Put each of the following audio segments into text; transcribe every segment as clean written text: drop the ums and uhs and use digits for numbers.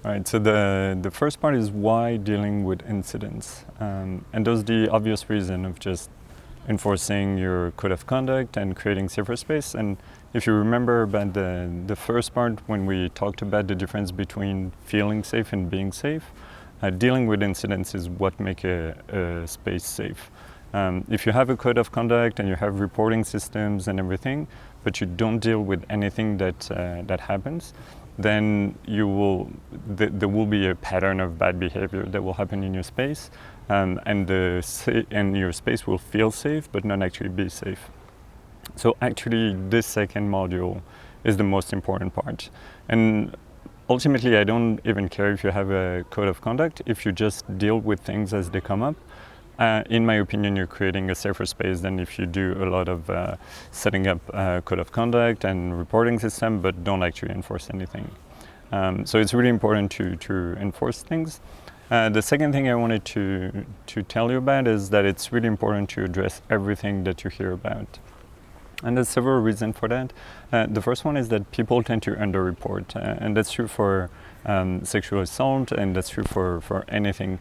Right, so the first part is why dealing with incidents. And there's the obvious reason of just enforcing your code of conduct and creating safer space. And if you remember about the first part, when we talked about the difference between feeling safe and being safe, dealing with incidents is what make a space safe. If you have a code of conduct and you have reporting systems and everything, but you don't deal with anything that happens, then there will be a pattern of bad behavior that will happen in your space, and your space will feel safe but not actually be safe. So actually, this second module is the most important part. And ultimately, I don't even care if you have a code of conduct. If you just deal with things as they come up, in my opinion, you're creating a safer space than if you do a lot of setting up a code of conduct and reporting system, but don't actually enforce anything. So it's really important to enforce things. The second thing I wanted to tell you about is that it's really important to address everything that you hear about. And there's several reasons for that. The first one is that people tend to underreport, and that's true for sexual assault, and that's true for anything.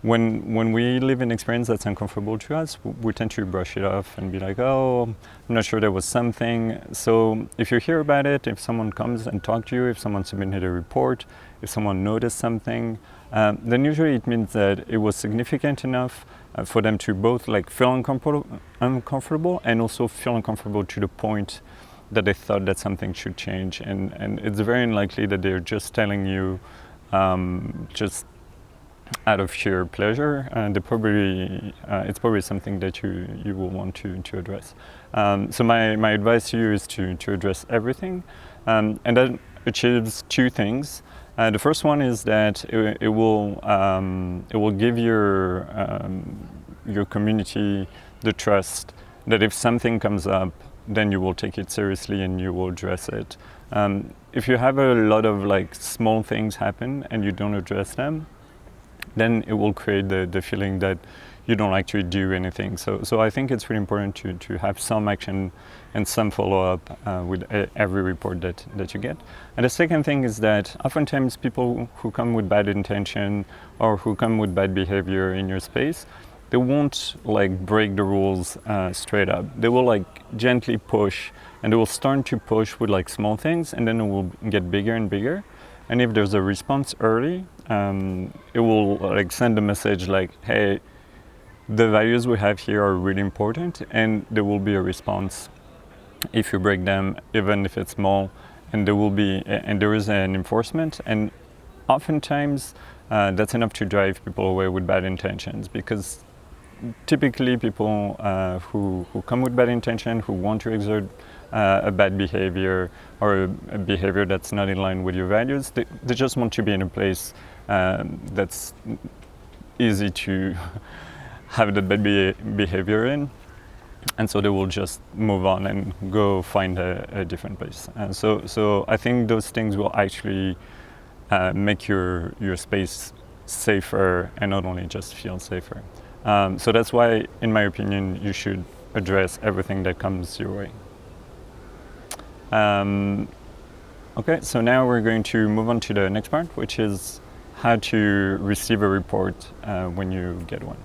When we live an experience that's uncomfortable to us, we tend to brush it off and be like, oh, I'm not sure there was something. So if you hear about it, if someone comes and talks to you, if someone submitted a report, if someone noticed something, then usually it means that it was significant enough for them to both like feel uncomfortable and also feel uncomfortable to the point that they thought that something should change. And it's very unlikely that they're just telling you just out of sheer pleasure, and it's probably something that you will want to address. So my advice to you is to address everything, and that achieves two things. The first one is that it will give your community the trust that if something comes up, then you will take it seriously and you will address it. If you have a lot of like small things happen and you don't address them, then it will create the feeling that you don't actually do anything. So I think it's really important to have some action and some follow-up with every report that you get. And the second thing is that oftentimes people who come with bad intention or who come with bad behavior in your space, they won't like break the rules straight up. They will like gently push, and they will start to push with like small things, and then it will get bigger and bigger. And if there's a response early, it will like send a message like, hey, the values we have here are really important, and there will be a response if you break them, even if it's small, and there is an enforcement. And oftentimes that's enough to drive people away with bad intentions, because typically people who come with bad intention, who want to exert a bad behavior or a behavior that's not in line with your values, they just want to be in a place that's easy to have that bad behavior in, and so they will just move on and go find a different place. So I think those things will actually make your space safer, and not only just feel safer. So that's why, in my opinion, you should address everything that comes your way. Okay, so now we're going to move on to the next part, which is how to receive a report when you get one.